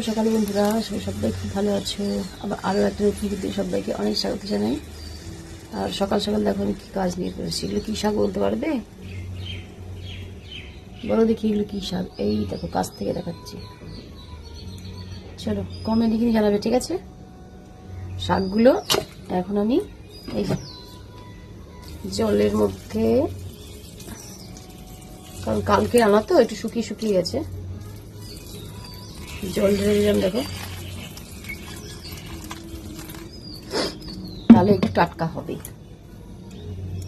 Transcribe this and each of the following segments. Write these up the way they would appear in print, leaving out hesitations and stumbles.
সকাল বন্ধুরা, সবাই খুব ভালো আছো। আবার আরও একটা নতুন ভিডিও সবাইকে অনেক স্বাগত জানাই। আর সকাল সকাল দেখো আমি কী কাজ নিয়ে করেছি। এগুলো কী শাক বলতে পারবে? বলো দেখি এগুলো কী শাক। এই দেখো কাছ থেকে দেখাচ্ছি, চলো কমেন্টে কিনে জানাবে, ঠিক আছে? শাকগুলো এখন আমি এই জলের মধ্যে, কারণ কালকে আনা তো একটু শুকিয়ে শুকিয়ে গেছে, জল ঢেলে দিলাম দেখো, তাহলে একটু টাটকা হবে।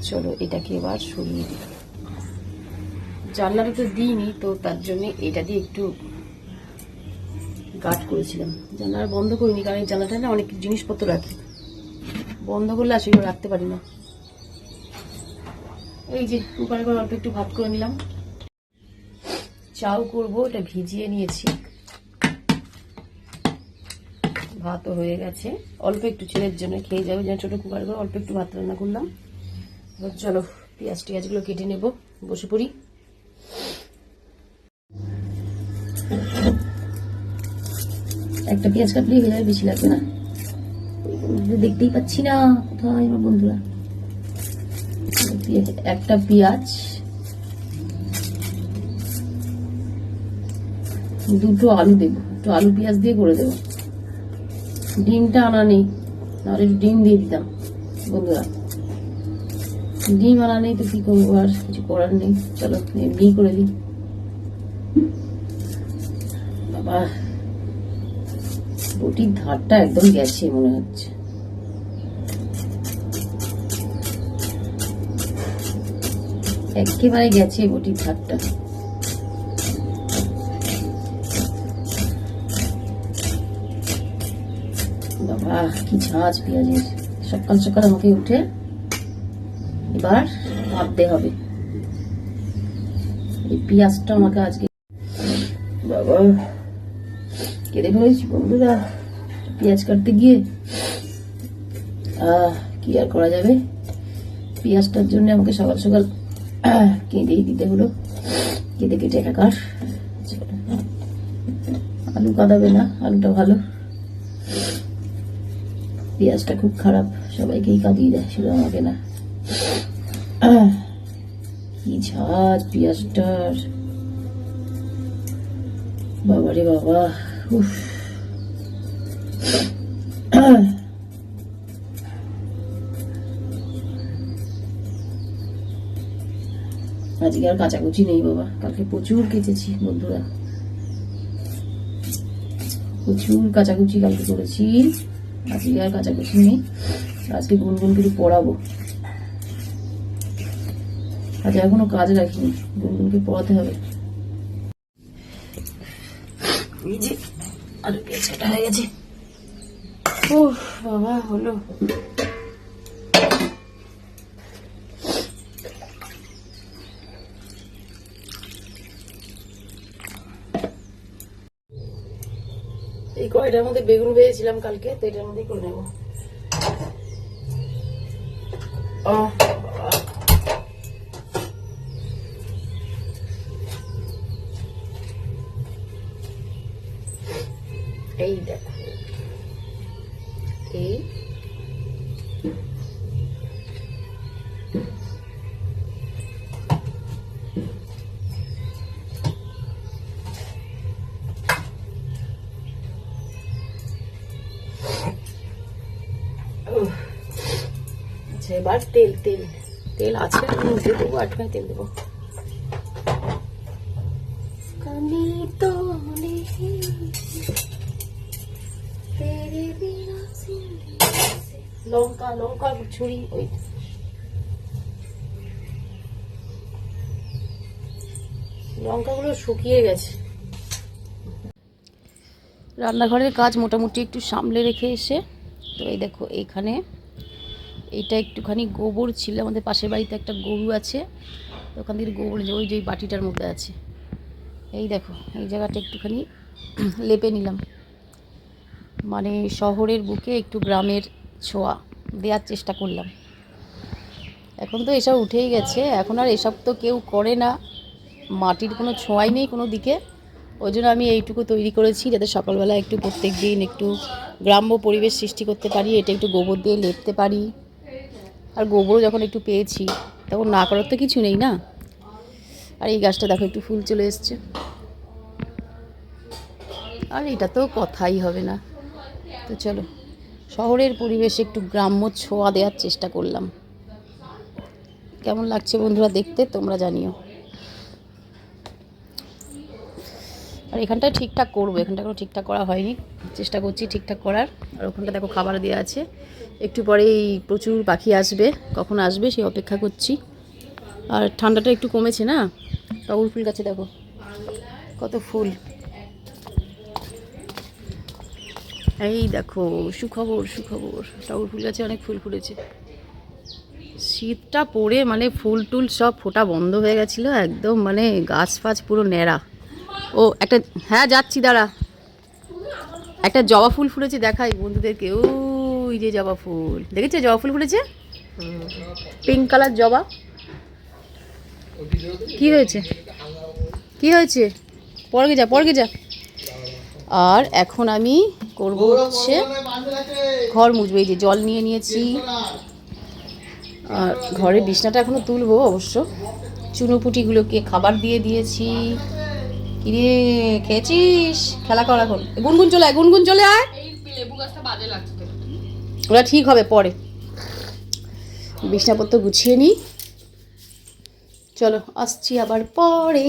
চলো এটাকে এবার সরিয়ে দিই। জানলাটা তো দিইনি তো, তার জন্য এটা দিয়ে একটু গার্ড করেছিলাম। জানলাটা বন্ধ করিনি, কারণ এই জানলাটা না অনেক জিনিসপত্র রাখি, বন্ধ করলে আসলে রাখতে পারি না। এই যে কুকারে করে অল্প একটু ভাত করে নিলাম, চাও করবো, এটা ভিজিয়ে নিয়েছি। ভাতও হয়ে গেছে, অল্প একটু ছেলের জন্য খেয়ে যাবে, যেন ছোট কুকারে করে অল্প একটু ভাত রান্না করলাম। এবার চলো পেঁয়াজ টিয়াজগুলো কেটে নেব, বসে পড়ি। একটা পেঁয়াজ কাটলেই হয়ে যাবে, বেশি লাগবে না। দেখতেই পাচ্ছি না কোথায় আমার বন্ধুরা। একটা পেঁয়াজ, দুটো আলু দেবো, একটু আলু পেঁয়াজ দিয়ে করে দেবো। ডিমটা আনা নেই, নাহলে একটু ডিম দিয়ে দিতাম বন্ধুরা। ডিম আনা নেই তো কি করবো, আর কিছু করার নেই, চলো এমনি করে দিই। বাবা বটির ধারটা একদম গেছে মনে হচ্ছে। একেবারে গেছে বটির ধারটা। বাবা কি ঝাঁজ পেঁয়াজের। সকাল সকাল আমাকে উঠে এবার ভাবতে হবে। এই পেঁয়াজটা আমাকে আজকে বাবা কেটে ফেলেছি বন্ধুরা, পেঁয়াজ কাটতে গিয়ে কি আর করা যাবে। পেঁয়াজটার জন্য আমাকে সকাল সকাল কেঁদেই দিতে হলো, কেটে কেটে একাকার। আলু কাঁদাবে না, আলুটা ভালো, পেঁয়াজটা খুব খারাপ, সবাইকেই কাঁদিয়ে দেয়, শুধু আমাকে না। কি ঝাঁজ পেঁয়াজটার, বাবারে বাবা। উফ আজকে আর কাচাকুচি নেই বাবা, কালকে প্রচুর কেচেছি বন্ধুরা, প্রচুর কাচাকুচি কালকে করেছি। আজকে আর কাচাকুচি নেই। আজকে গুনগুন কিছু পড়াবো, আজকে এখনো কাজ রাখিনি, গুনগুনকে পড়াতে হবে। এই যে আলু পেঁয়াজ কাটা হয়ে গেছে। ও বাবা হলো। এই কয়টার মধ্যে বেগুন ভেজেছিলাম কালকে, তো এটার মধ্যেই করে নেবো। এই দেখো এই আচ্ছা, এবার তেল তেল তেল আছে মধ্যে দেবো, আটকায় তেল দেবো। লঙ্কা লঙ্কা ছুরি, ওই লঙ্কাগুলো শুকিয়ে গেছে। রান্নাঘরের কাজ মোটামুটি একটু সামলে রেখে এসে, তো এই দেখো এইখানে এটা একটুখানি গোবর ছিল, আমাদের পাশের বাড়িতে একটা গরু আছে, তো ওখান থেকে গোবর ওই যে বাটিটার মধ্যে আছে। এই দেখো এই জায়গাটা একটুখানি লেপে নিলাম, মানে শহরের বুকে একটু গ্রামের ছোঁয়া দেওয়ার চেষ্টা করলাম। এখন তো এসব উঠেই গেছে, এখন আর এসব তো কেউ করে না, মাটির কোনো ছোঁয়াই নেই কোনো দিকে। ওই জন্য আমি এইটুকু তৈরি করেছি, যাতে সকালবেলা একটু প্রত্যেক দিন একটু গ্রাম্য পরিবেশ সৃষ্টি করতে পারি, এটা একটু গোবর দিয়ে লেপতে পারি। আর গোবরও যখন একটু পেয়েছি তখন না করার তো কিছু নেই না। আর এই গাছটা দেখো একটু ফুল চলে এসছে, আর এটা তো কথাই হবে না। তো চলো, শহরের পরিবেশে একটু গ্রাম্য ছোঁয়া দেওয়ার চেষ্টা করলাম। কেমন লাগছে বন্ধুরা দেখতে তোমরা জানিও। আর এখানটায় ঠিকঠাক করবো, এখানটা কোনো ঠিকঠাক করা হয়নি, চেষ্টা করছি ঠিকঠাক করার। আর ওখানটা দেখো খাবার দেওয়া আছে, একটু পরেই প্রচুর পাখি আসবে, কখন আসবে সেই অপেক্ষা করছি। আর ঠান্ডাটা একটু কমেছে না। টগর ফুল গাছে দেখো কত ফুল, এই দেখো সুখবর সুখবর, টগর ফুল গাছে অনেক ফুল ফুটেছে। শীতটা পড়ে মানে ফুল টুল সব ফোটা বন্ধ হয়ে গেছিলো একদম, মানে গাছ ফাছ পুরো ন্যাড়া। ও একটা, হ্যাঁ যাচ্ছি দাঁড়া, একটা জবা ফুল ফুটেছে দেখাই বন্ধুদেরকে। ওই যে জবা ফুল দেখেছে, জবা ফুল ফুটেছে, পিঙ্ক কালার জবা। কি হয়েছে কি হয়েছে, পড়গে যা পড়গে যা। আর এখন আমি করব হচ্ছে ঘর মুছবো, এই যে জল নিয়ে নিয়েছি। আর ঘরের বিছনাটা এখনো তুলবো অবশ্য, চুনোপুটিগুলোকে খাবার দিয়ে দিয়েছি। কিরে খেয়েছিস, খেলা কর এখন। গুনগুন চলে আয়, গুনগুন চলে আয়, ওরা ঠিক হবে পরে। বিছনাপত্র গুছিয়ে নিই, চলো আসছি আবার পরে।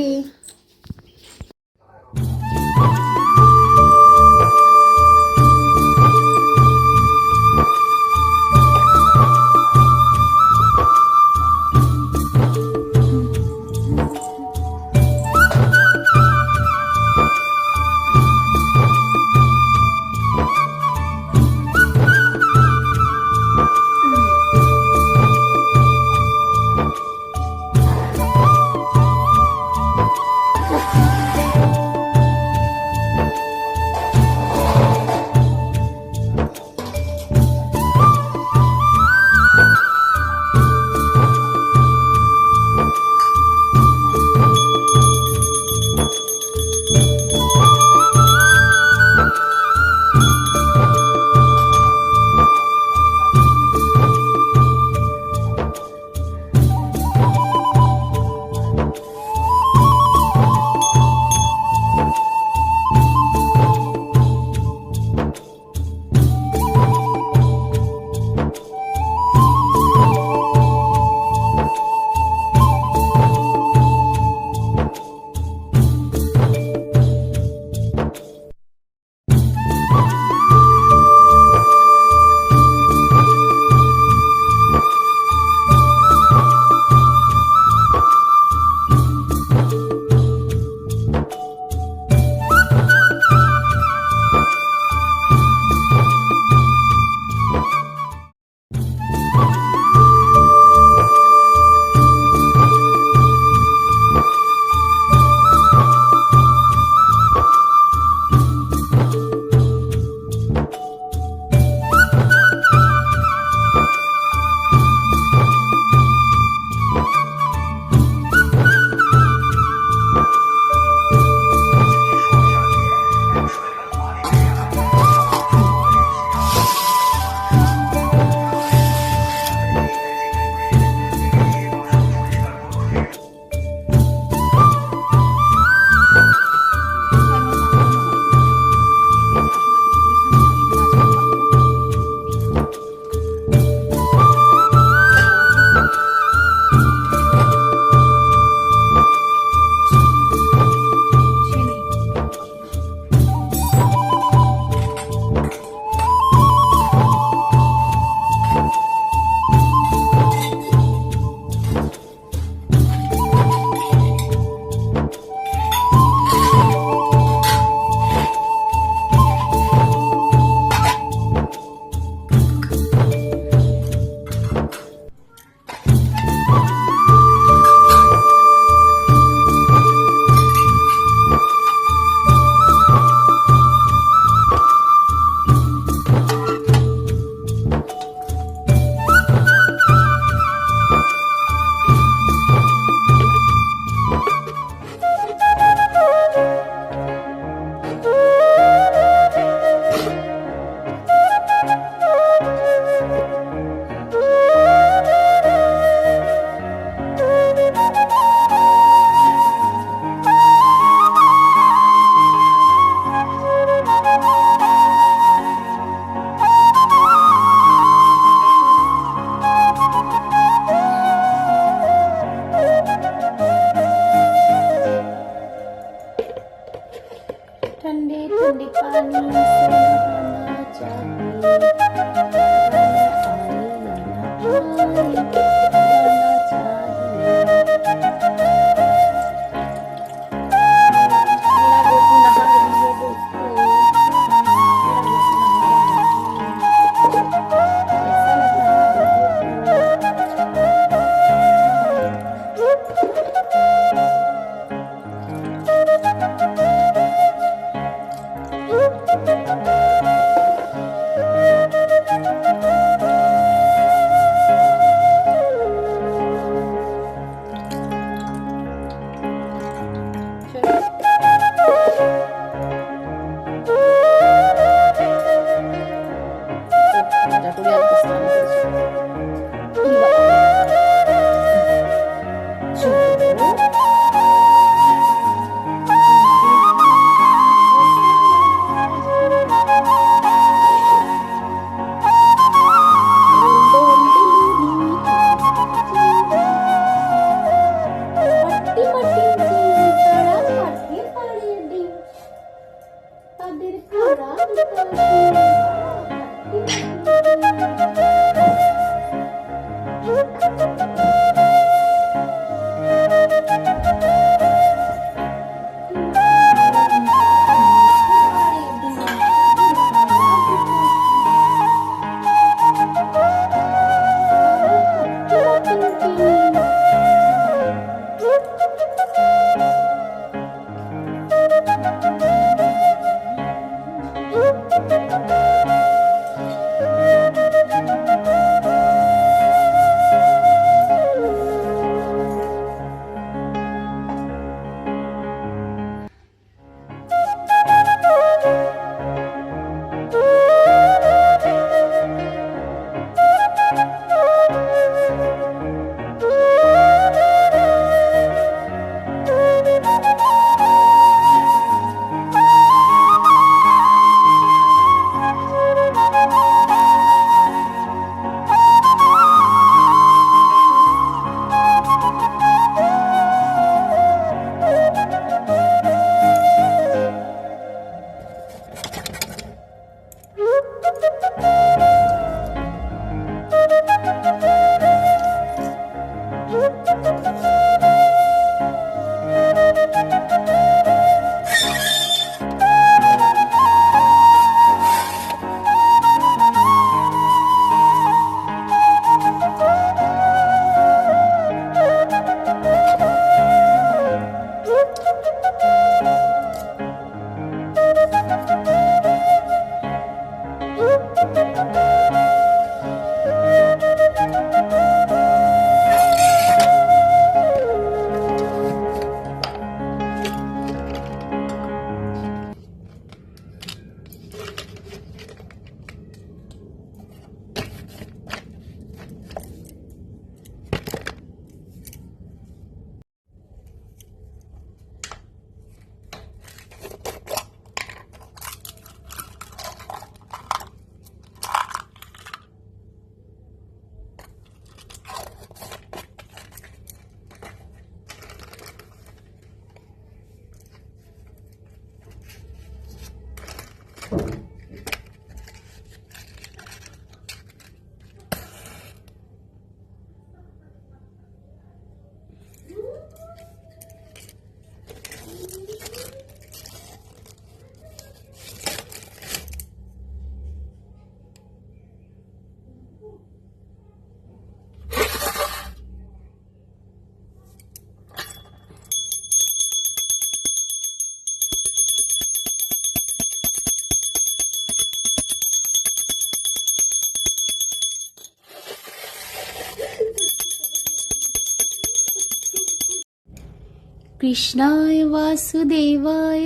कृष्णाय वासुदेवाय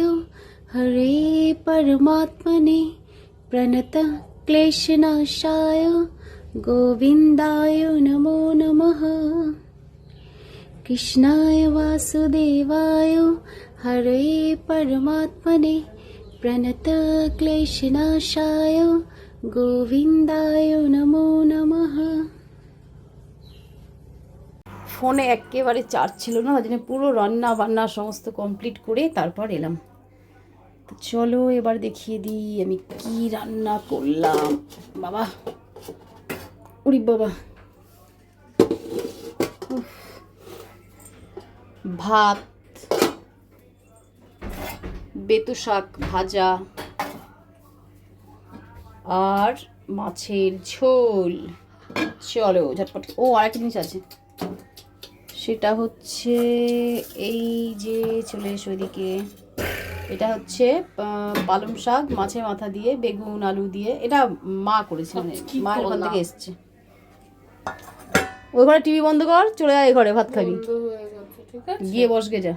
हरे परमात्मने प्रणतः क्लेशनाशाय गोविन्दाय नमो नमः। कृष्णाय वासुदेवाय हरे परमात्मने प्रणतः क्लेशनाशाय गोविन्दाय नमो नमः। ফোনে একেবারে চার্জ ছিল না, তার জন্য পুরো রান্না বান্না সমস্ত কমপ্লিট করে তারপর এলাম। তো চলো এবার দেখিয়ে দিই আমি কি রান্না করলাম। বাবা, উরি বাবা, উফ। ভাত, বেতু শাক ভাজা আর মাছের ঝোল। চলো ঝটপট। ও আর একটা জিনিস আছে, সেটা হচ্ছে এই যে, চলে এসো এদিকে। এটা হচ্ছে পালং শাক মাছের মাথা দিয়ে বেগুন আলু দিয়ে, এটা মা করেছে, মানে মায়ের ওখান থেকে এসছে। ওই ঘরে টিভি বন্ধ কর, চলে যায় এই ঘরে ভাত খাবি, গিয়ে বসগে যা।